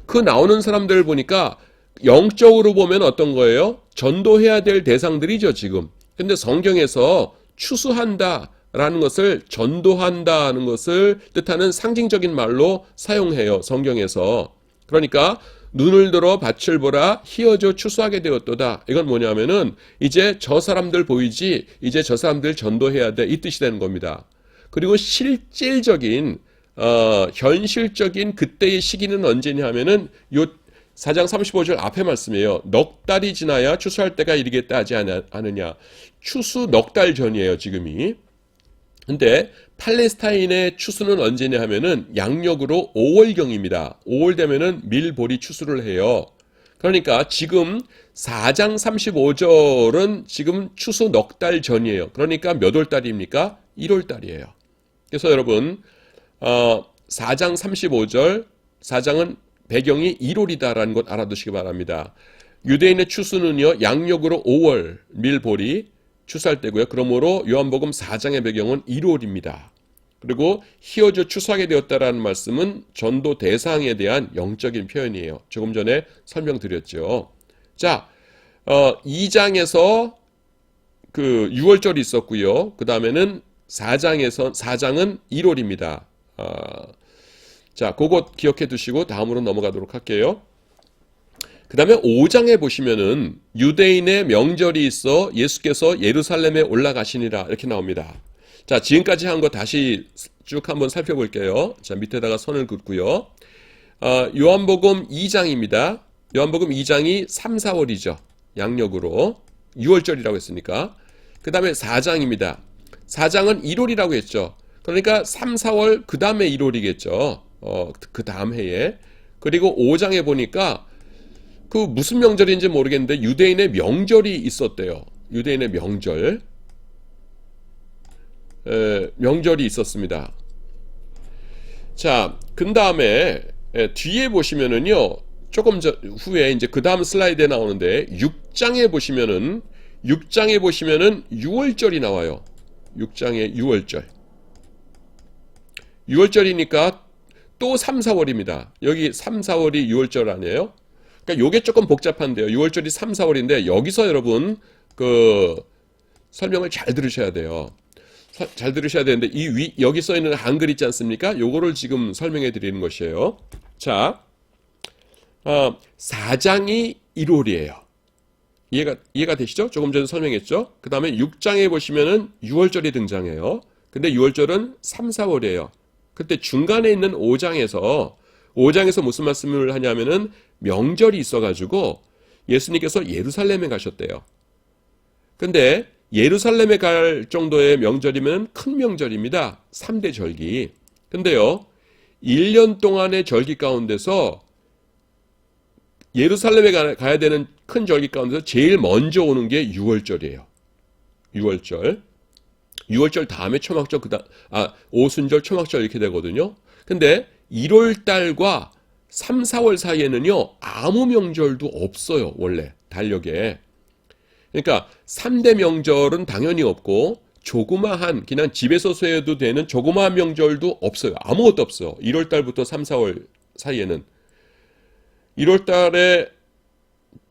그 나오는 사람들을 보니까 영적으로 보면 어떤 거예요? 전도해야 될 대상들이죠, 지금. 근데 성경에서 추수한다 라는 것을 전도한다는 것을 뜻하는 상징적인 말로 사용해요, 성경에서. 그러니까 눈을 들어 밭을 보라 희어져 추수하게 되었도다. 이건 뭐냐면은 이제 저 사람들 보이지? 이제 저 사람들 전도해야 돼. 이 뜻이 되는 겁니다. 그리고 실질적인 현실적인 그때의 시기는 언제냐 하면은 요 4장 35절 앞에 말씀이에요. 넉 달이 지나야 추수할 때가 이르겠다 하지 않느냐. 추수 넉 달 전이에요, 지금이. 근데 팔레스타인의 추수는 언제냐 하면은 양력으로 5월경입니다. 5월 되면은 밀보리 추수를 해요. 그러니까 지금 4장 35절은 지금 추수 넉 달 전이에요. 그러니까 몇 월 달입니까? 1월 달이에요. 그래서 여러분 4장 35절 4장은 배경이 1월이다라는 것 알아두시기 바랍니다. 유대인의 추수는요 양력으로 5월 밀보리 추수할 때고요. 그러므로 요한복음 4장의 배경은 1월입니다. 그리고 희어져 추수하게 되었다라는 말씀은 전도 대상에 대한 영적인 표현이에요. 조금 전에 설명드렸죠. 자, 2장에서 그 6월절이 있었고요. 그 다음에는 4장은 1월입니다. 자, 그것 기억해 두시고 다음으로 넘어가도록 할게요. 그 다음에 5장에 보시면은 유대인의 명절이 있어 예수께서 예루살렘에 올라가시니라 이렇게 나옵니다. 자, 지금까지 한 거 다시 쭉 한번 살펴볼게요. 자, 밑에다가 선을 긋고요. 요한복음 2장입니다. 요한복음 2장이 3, 4월이죠. 양력으로 6월절이라고 했으니까. 그 다음에 4장입니다. 4장은 1월이라고 했죠. 그러니까 3, 4월 그 다음에 1월이겠죠. 그 다음 해에. 그리고 5장에 보니까 그 무슨 명절인지 모르겠는데 유대인의 명절이 있었대요. 유대인의 명절이 있었습니다. 자, 그 다음에 뒤에 보시면은요, 조금 후에 이제 그 다음 슬라이드에 나오는데 6장에 보시면은 6월절이 나와요. 6장에 6월절. 6월절이니까 또 3, 4월입니다. 여기 3, 4월이 6월절 아니에요? 그러니까 요게 조금 복잡한데요. 6월절이 3, 4월인데 여기서 여러분 그 설명을 잘 들으셔야 돼요. 잘 들으셔야 되는데 여기 써 있는 한글 있지 않습니까? 요거를 지금 설명해 드리는 것이에요. 자, 4장이 1월이에요. 이해가 되시죠? 조금 전에 설명했죠? 그 다음에 6장에 보시면은 6월절이 등장해요. 근데 6월절은 3, 4월이에요. 그때 중간에 있는 5장에서 무슨 말씀을 하냐면은 명절이 있어가지고 예수님께서 예루살렘에 가셨대요. 근데 예루살렘에 갈 정도의 명절이면 큰 명절입니다. 3대 절기. 근데요, 1년 동안의 절기 가운데서 예루살렘에 가야 되는 큰 절기 가운데서 제일 먼저 오는 게 6월절이에요. 6월절 다음에 초막절, 오순절, 초막절 이렇게 되거든요. 근데 1월달과 3, 4월 사이에는요, 아무 명절도 없어요, 원래, 달력에. 그러니까 3대 명절은 당연히 없고, 조그마한, 그냥 집에서 쇠해도 되는 조그마한 명절도 없어요. 아무것도 없어요. 1월달부터 3, 4월 사이에는. 1월달에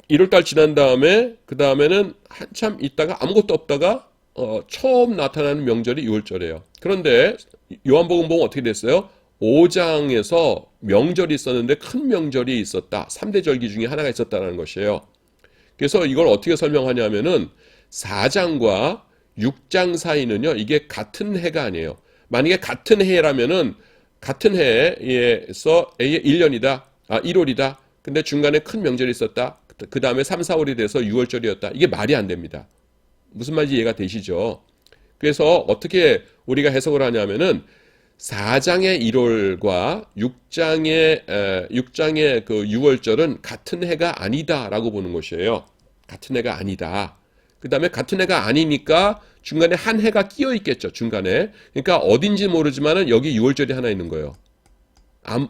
1월 달 지난 다음에 그 다음에는 한참 있다가 아무것도 없다가 처음 나타나는 명절이 6월절이에요. 그런데 요한복음 보면 어떻게 됐어요? 5장에서 명절이 있었는데 큰 명절이 있었다. 3대 절기 중에 하나가 있었다는 것이에요. 그래서 이걸 어떻게 설명하냐면은 4장과 6장 사이는요, 이게 같은 해가 아니에요. 만약에 같은 해라면은 같은 해에서 1년이다. 1월이다. 근데 중간에 큰 명절이 있었다. 그 다음에 3, 4월이 돼서 6월절이었다. 이게 말이 안 됩니다. 무슨 말인지 이해가 되시죠? 그래서 어떻게 우리가 해석을 하냐면은 4장의 1월과 6장의 그 6월절은 같은 해가 아니다라고 보는 것이에요. 같은 해가 아니다. 그 다음에 같은 해가 아니니까 중간에 한 해가 끼어 있겠죠. 중간에. 그러니까 어딘지 모르지만은 여기 6월절이 하나 있는 거예요.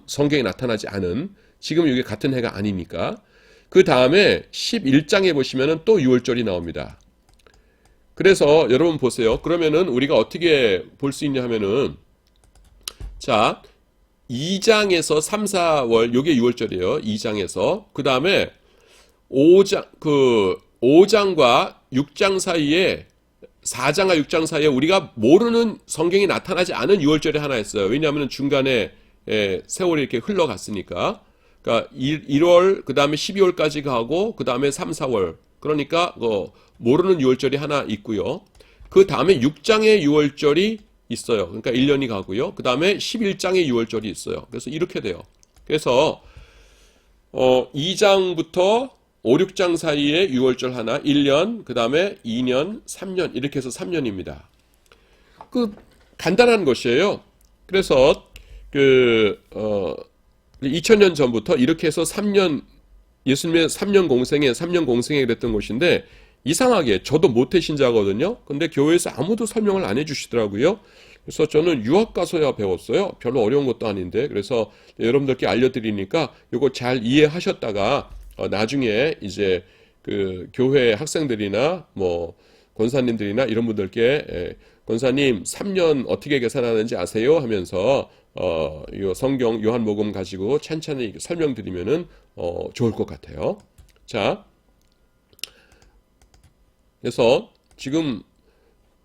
성경에 나타나지 않은. 지금 이게 같은 해가 아니니까. 그 다음에 11장에 보시면은 또 6월절이 나옵니다. 그래서 여러분 보세요. 그러면은 우리가 어떻게 볼 수 있냐 하면은 자, 2장에서 3, 4월 요게 6월절이에요. 2장에서. 그 다음에 5장과 6장 사이에 4장과 6장 사이에 우리가 모르는 성경이 나타나지 않은 6월절이 하나 있어요. 왜냐하면 중간에 세월이 이렇게 흘러갔으니까. 그러니까 1월, 그 다음에 12월까지 가고, 그 다음에 3, 4월. 그러니까 모르는 6월절이 하나 있고요. 그 다음에 6장의 6월절이 있어요. 그러니까 1년이 가고요. 그 다음에 11장의 6월절이 있어요. 그래서 이렇게 돼요. 그래서 2장부터 5, 6장 사이에 6월절 하나, 1년, 그 다음에 2년, 3년 이렇게 해서 3년입니다. 간단한 것이에요. 그래서 2000년 전부터 이렇게 해서 3년 예수님의 3년 공생에 그랬던 것인데 이상하게 저도 모태신자거든요. 근데 교회에서 아무도 설명을 안 해주시더라고요. 그래서 저는 유학 가서야 배웠어요. 별로 어려운 것도 아닌데. 그래서 여러분들께 알려드리니까 이거 잘 이해하셨다가 나중에 이제 그 교회 학생들이나 뭐 권사님들이나 이런 분들께 권사님 3년 어떻게 계산하는지 아세요? 하면서 이 성경 요한복음 가지고 찬찬히 설명드리면은 좋을 것 같아요. 자, 그래서 지금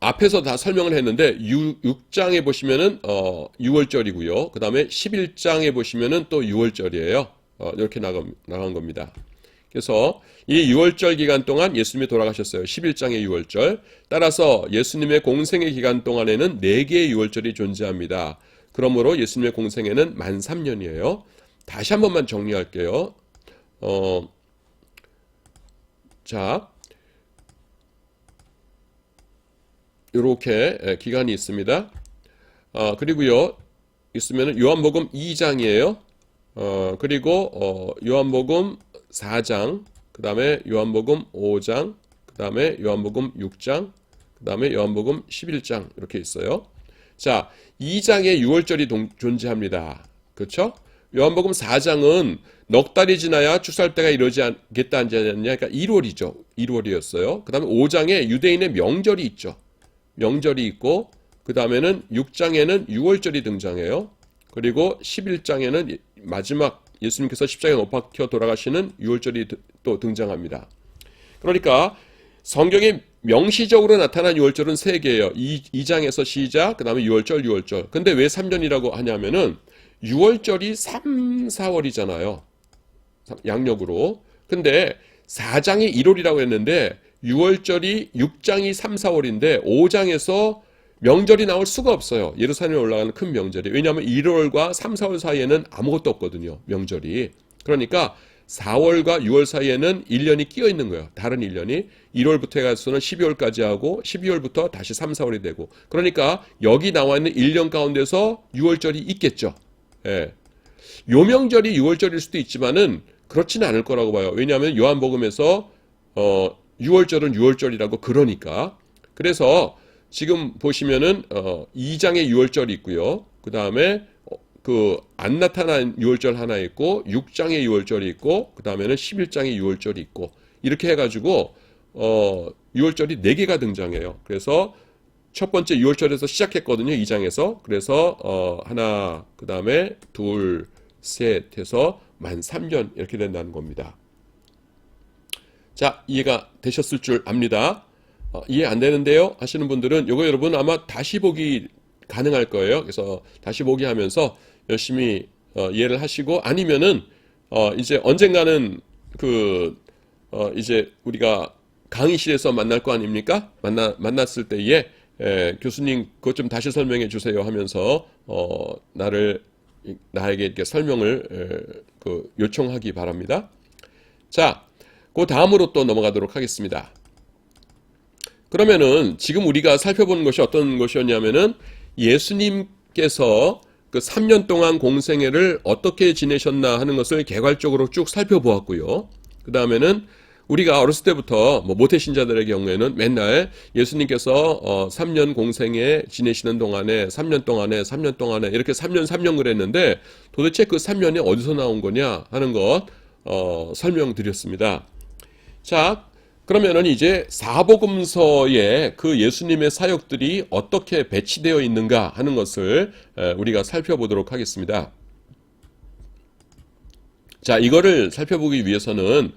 앞에서 다 설명을 했는데 6장에 보시면은 6월절이고요. 그 다음에 11장에 보시면은 또 6월절이에요. 이렇게 나간 겁니다. 그래서 이 6월절 기간 동안 예수님이 돌아가셨어요. 11장의 6월절. 따라서 예수님의 공생의 기간 동안에는 4개의 6월절이 존재합니다. 그러므로 예수님의 공생에는 만 3년이에요. 다시 한 번만 정리할게요. 자, 이렇게 기간이 있습니다. 그리고요, 있으면 요한복음 2장이에요. 그리고 요한복음 4장, 그 다음에 요한복음 5장, 그 다음에 요한복음 6장, 그 다음에 요한복음 11장 이렇게 있어요. 자, 2장에 6월절이 존재합니다. 그렇죠? 요한복음 4장은 넉 달이 지나야 축사할 때가 이러지 않겠다 하지 않냐? 그러니까 1월이죠. 1월이었어요. 그 다음에 5장에 유대인의 명절이 있죠. 명절이 있고 그 다음에는 6장에는 6월절이 등장해요. 그리고 11장에는 마지막 예수님께서 십자가에 못 박혀 돌아가시는 6월절이 또 등장합니다. 그러니까 성경에 명시적으로 나타난 6월절은 3개예요. 2장에서 시작, 그 다음에 6월절. 근데 왜 3년이라고 하냐면은 6월절이 3, 4월이잖아요. 양력으로. 근데 4장이 1월이라고 했는데 6월절이 6장이 3, 4월인데 5장에서 명절이 나올 수가 없어요. 예루살렘에 올라가는 큰 명절이. 왜냐하면 1월과 3, 4월 사이에는 아무것도 없거든요. 명절이. 그러니까 4월과 6월 사이에는 1년이 끼어 있는 거예요. 다른 1년이. 1월부터 해가서는 12월까지 하고 12월부터 다시 3, 4월이 되고. 그러니까 여기 나와 있는 1년 가운데서 6월절이 있겠죠. 예. 요 명절이 6월절일 수도 있지만은 그렇지는 않을 거라고 봐요. 왜냐하면 요한복음에서 6월절은 6월절이라고 그러니까. 그래서 지금 보시면은 2장에 6월절이 있고요. 그 다음에 안 나타난 6월절 하나 있고 6장에 6월절이 있고 그 다음에는 11장에 6월절이 있고 이렇게 해가지고 6월절이 4개가 등장해요. 그래서 첫 번째 6월절에서 시작했거든요. 2장에서. 그래서 하나, 그 다음에 둘, 셋 해서 만 3년 이렇게 된다는 겁니다. 자, 이해가 되셨을 줄 압니다. 이해 안 되는데요? 하시는 분들은 요거 여러분 아마 다시 보기 가능할 거예요. 그래서 다시 보기 하면서 열심히 이해를 하시고 아니면은 이제 언젠가는 이제 우리가 강의실에서 만날 거 아닙니까? 만났을 때에 교수님 그것 좀 다시 설명해 주세요 하면서 나에게 이렇게 설명을 요청하기 바랍니다. 자, 그 다음으로 또 넘어가도록 하겠습니다. 그러면은 지금 우리가 살펴보는 것이 어떤 것이었냐면은 예수님께서 그 3년 동안 공생애를 어떻게 지내셨나 하는 것을 개괄적으로 쭉 살펴보았고요. 그 다음에는 우리가 어렸을 때부터 모태신자들의 경우에는 맨날 예수님께서 3년 공생애 지내시는 동안에 3년 동안에 이렇게 3년 그랬는데 도대체 그 3년이 어디서 나온 거냐 하는 것 설명드렸습니다. 자, 그러면은 이제 사복음서에 그 예수님의 사역들이 어떻게 배치되어 있는가 하는 것을 우리가 살펴보도록 하겠습니다. 자, 이거를 살펴보기 위해서는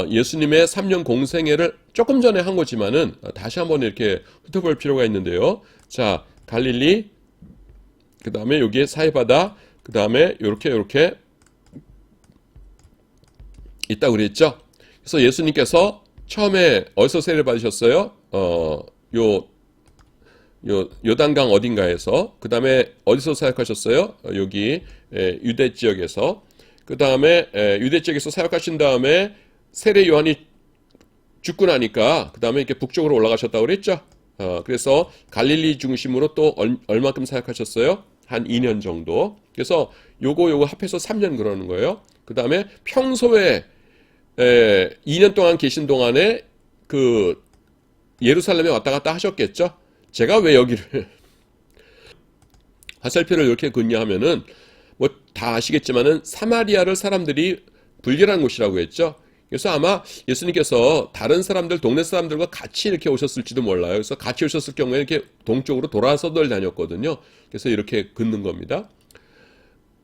예수님의 3년 공생애를 조금 전에 한 거지만은 다시 한번 이렇게 훑어볼 필요가 있는데요. 자, 갈릴리, 그 다음에 여기에 사해바다, 그 다음에 요렇게 있다고 그랬죠. 그래서 예수님께서 처음에 어디서 세례를 받으셨어요? 요단강 어딘가에서. 그 다음에 어디서 사역하셨어요? 여기 유대 지역에서. 그 다음에 유대 지역에서 사역하신 다음에 세례 요한이 죽고 나니까 그 다음에 이렇게 북쪽으로 올라가셨다고 그랬죠. 그래서 갈릴리 중심으로 또 얼마큼 사역하셨어요? 한 2년 정도. 그래서 요거 합해서 3년 그러는 거예요. 그 다음에 평소에 2년 동안 계신 동안에 그 예루살렘에 왔다 갔다 하셨겠죠. 제가 왜 여기를 화살표를 이렇게 긋냐 하면은 뭐 다 아시겠지만은 사마리아를 사람들이 불결한 곳이라고 했죠. 그래서 아마 예수님께서 다른 사람들, 동네 사람들과 같이 이렇게 오셨을지도 몰라요. 그래서 같이 오셨을 경우에 이렇게 동쪽으로 돌아서들 다녔거든요. 그래서 이렇게 긋는 겁니다.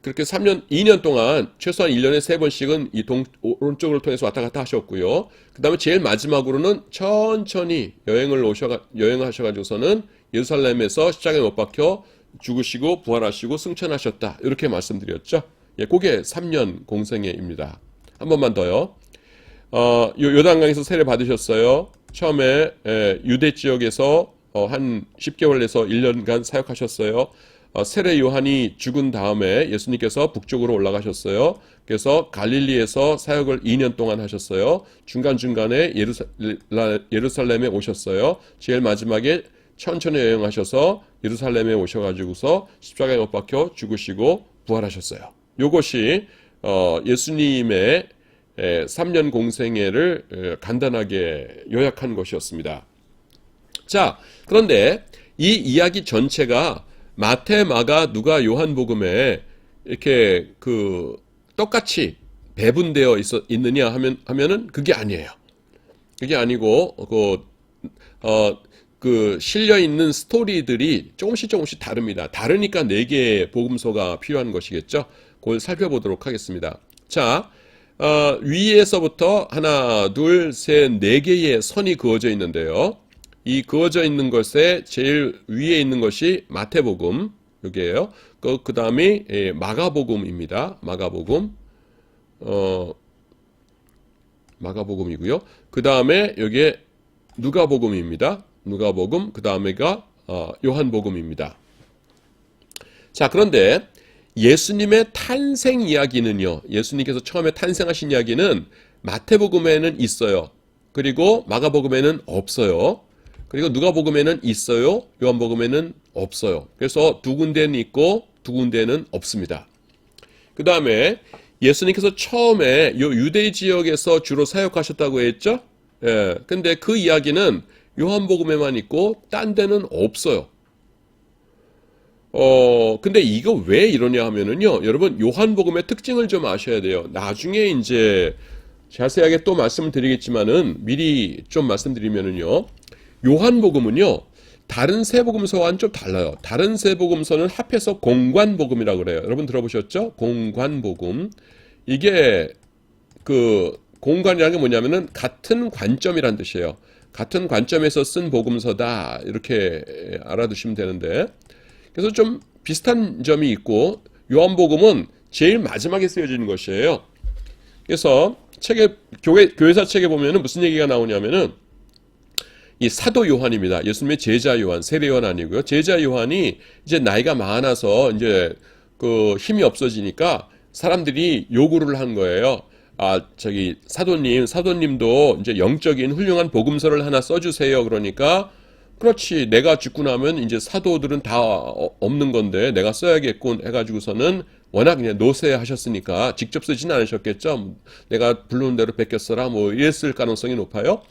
그렇게 2년 동안 최소한 1년에 3번씩은 이 오른쪽을 통해서 왔다 갔다 하셨고요. 그 다음에 제일 마지막으로는 천천히 여행하셔가지고서는 예루살렘에서 십자가에 못 박혀 죽으시고 부활하시고 승천하셨다. 이렇게 말씀드렸죠. 예, 그게 3년 공생애입니다. 한 번만 더요. 요단강에서 세례 받으셨어요. 처음에 유대 지역에서 한 10개월에서 1년간 사역하셨어요. 세례 요한이 죽은 다음에 예수님께서 북쪽으로 올라가셨어요. 그래서 갈릴리에서 사역을 2년 동안 하셨어요. 중간중간에 예루살렘에 오셨어요. 제일 마지막에 천천히 여행하셔서 예루살렘에 오셔가지고서 십자가에 못 박혀 죽으시고 부활하셨어요. 이것이 예수님의 3년 공생애를 간단하게 요약한 것이었습니다. 자, 그런데 이 이야기 전체가 마태, 마가, 누가, 요한복음에 이렇게 똑같이 배분되어 있느냐 하면은 그게 아니에요. 그게 아니고 실려 있는 스토리들이 조금씩 다릅니다. 다르니까 4개의 복음서가 필요한 것이겠죠. 그걸 살펴보도록 하겠습니다. 자, 위에서부터 하나, 둘, 셋, 4개의 선이 그어져 있는데요. 이 그어져 있는 것에 제일 위에 있는 것이 마태복음, 여기에요. 그 다음이 마가복음입니다. 마가복음이고요. 그 다음에 여기에 누가복음입니다. 누가복음, 그 다음에가 요한복음입니다. 자, 그런데 예수님의 탄생 이야기는요. 예수님께서 처음에 탄생하신 이야기는 마태복음에는 있어요. 그리고 마가복음에는 없어요. 그리고 누가복음에는 있어요. 요한복음에는 없어요. 그래서 2군데는 있고 2군데는 없습니다. 그 다음에 예수님께서 처음에 요 유대 지역에서 주로 사역하셨다고 했죠. 예. 근데 그 이야기는 요한복음에만 있고 딴 데는 없어요. 근데 이거 왜 이러냐 하면은요. 여러분 요한복음의 특징을 좀 아셔야 돼요. 나중에 이제 자세하게 또 말씀을 드리겠지만은 미리 좀 말씀드리면은요. 요한복음은요. 다른 세 복음서와는 좀 달라요. 다른 세 복음서는 합해서 공관복음이라고 그래요. 여러분 들어보셨죠? 공관복음. 이게 공관이라는 게 뭐냐면은 같은 관점이란 뜻이에요. 같은 관점에서 쓴 복음서다 이렇게 알아두시면 되는데, 그래서 좀 비슷한 점이 있고 요한복음은 제일 마지막에 쓰여지는 것이에요. 그래서 교회사 책에 보면은 무슨 얘기가 나오냐면은 이 사도 요한입니다. 예수님의 제자 요한, 세례 요한 아니고요. 제자 요한이 이제 나이가 많아서 이제 그 힘이 없어지니까 사람들이 요구를 한 거예요. 사도님도 이제 영적인 훌륭한 복음서를 하나 써주세요. 그러니까, 그렇지, 내가 죽고 나면 이제 사도들은 다 없는 건데 내가 써야겠군 해가지고서는 워낙 그냥 노쇠하셨으니까 직접 쓰진 않으셨겠죠. 내가 부르는 대로 베꼈어라 뭐 이랬을 가능성이 높아요.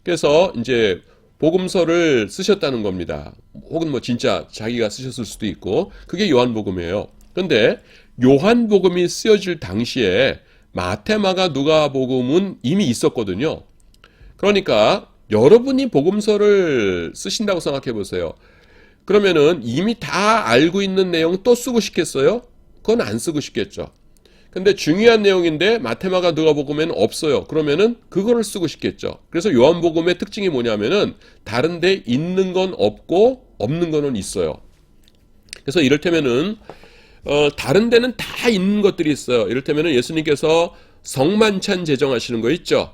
그래서 이제 복음서를 쓰셨다는 겁니다. 혹은 뭐 진짜 자기가 쓰셨을 수도 있고, 그게 요한복음이에요. 근데 요한복음이 쓰여질 당시에 마태, 마가, 누가복음은 이미 있었거든요. 그러니까 여러분이 복음서를 쓰신다고 생각해 보세요. 그러면은 이미 다 알고 있는 내용 또 쓰고 싶겠어요? 그건 안 쓰고 싶겠죠. 근데 중요한 내용인데 마테마가 누가복음에는 없어요. 그러면은 그거를 쓰고 싶겠죠. 그래서 요한복음의 특징이 뭐냐면은 다른데 있는 건 없고 없는 거는 있어요. 그래서 이를테면은 다른 데는 다 있는 것들이 있어요. 이를테면은 예수님께서 성만찬 제정하시는 거 있죠.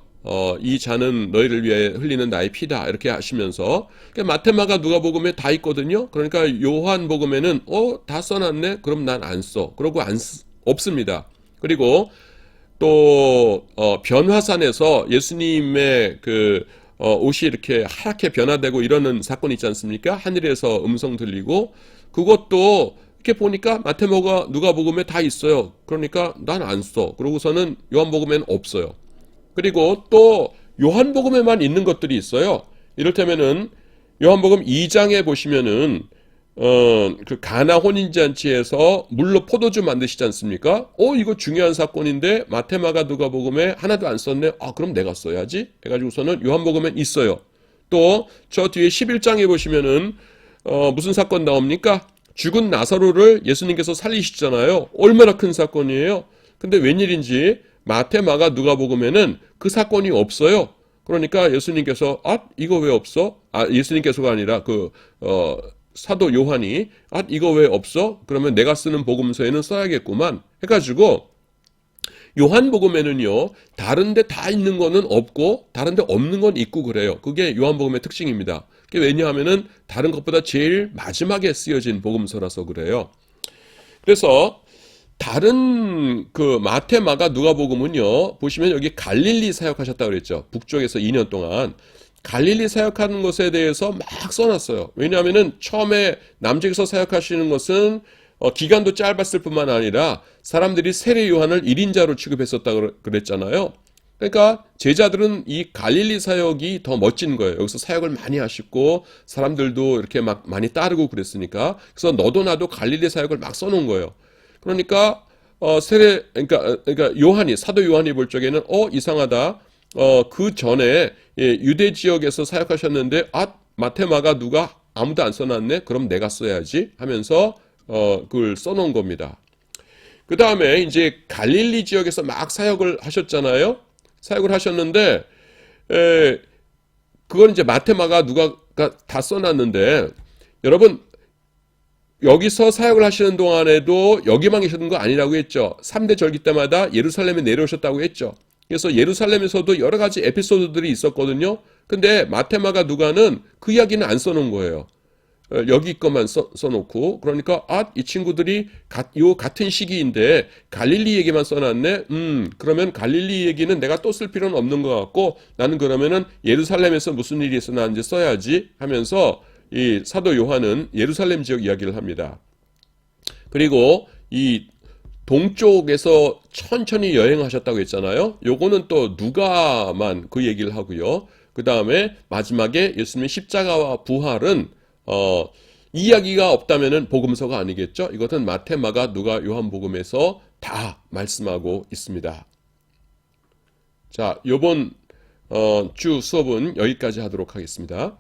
이 잔은 너희를 위해 흘리는 나의 피다 이렇게 하시면서, 그러니까 마테마가 누가복음에 다 있거든요. 그러니까 요한복음에는 다 써놨네. 그럼 난 안 써. 그러고 없습니다. 그리고 또 변화산에서 예수님의 옷이 이렇게 하얗게 변화되고 이러는 사건이 있지 않습니까? 하늘에서 음성 들리고, 그것도 이렇게 보니까 마태복음, 누가복음에 다 있어요. 그러니까 난 안 써. 그러고서는 요한복음에는 없어요. 그리고 또 요한복음에만 있는 것들이 있어요. 이를테면은 요한복음 2장에 보시면은 그 가나 혼인잔치에서 물로 포도주 만드시지 않습니까? 이거 중요한 사건인데 마테마가 누가복음에 하나도 안 썼네. 그럼 내가 써야지 해가지고서는 요한복음엔 있어요. 또 저 뒤에 11장에 보시면은 무슨 사건 나옵니까? 죽은 나사로를 예수님께서 살리시잖아요. 얼마나 큰 사건이에요. 근데 웬일인지 마태, 마가, 누가복음에는 그 사건이 없어요. 그러니까 예수님께서 이거 왜 없어? 예수님께서가 아니라 사도 요한이 이거 왜 없어? 그러면 내가 쓰는 복음서에는 써야겠구만 해가지고 요한복음에는요, 다른데 다 있는 거는 없고 다른데 없는 건 있고 그래요. 그게 요한복음의 특징입니다. 그게 왜냐하면은 다른 것보다 제일 마지막에 쓰여진 복음서라서 그래요. 그래서 다른 마태, 마가, 누가복음은요, 보시면 여기 갈릴리 사역하셨다고 그랬죠. 북쪽에서 2년 동안 갈릴리 사역하는 것에 대해서 막 써놨어요. 왜냐하면은 처음에 남쪽에서 사역하시는 것은 기간도 짧았을 뿐만 아니라 사람들이 세례 요한을 1인자로 취급했었다고 그랬잖아요. 그러니까 제자들은 이 갈릴리 사역이 더 멋진 거예요. 여기서 사역을 많이 하시고 사람들도 이렇게 막 많이 따르고 그랬으니까. 그래서 너도 나도 갈릴리 사역을 막 써놓은 거예요. 그러니까 그러니까 사도 요한이 볼 적에는 이상하다. 그 전에 유대 지역에서 사역하셨는데 마테마가 누가 아무도 안 써놨네. 그럼 내가 써야지 하면서 그걸 써놓은 겁니다. 그 다음에 이제 갈릴리 지역에서 막 사역을 하셨잖아요. 사역을 하셨는데 그건 이제 마테마가 누가가 다 써놨는데, 여러분 여기서 사역을 하시는 동안에도 여기만 계셨던 거 아니라고 했죠. 3대 절기 때마다 예루살렘에 내려오셨다고 했죠. 그래서 예루살렘에서도 여러 가지 에피소드들이 있었거든요. 근데 마테마가 누가는 그 이야기는 안 써놓은 거예요. 여기 것만 써놓고, 그러니까 이 친구들이 같은 시기인데 갈릴리 얘기만 써놨네. 그러면 갈릴리 얘기는 내가 또 쓸 필요는 없는 것 같고, 나는 그러면은 예루살렘에서 무슨 일이 있었는지 써야지 하면서 이 사도 요한은 예루살렘 지역 이야기를 합니다. 그리고 이 동쪽에서 천천히 여행하셨다고 했잖아요. 요거는 또 누가만 그 얘기를 하고요. 그 다음에 마지막에 예수님의 십자가와 부활은 이야기가 없다면은 복음서가 아니겠죠. 이것은 마태, 마가, 누가, 요한복음에서 다 말씀하고 있습니다. 자, 요번 주 수업은 여기까지 하도록 하겠습니다.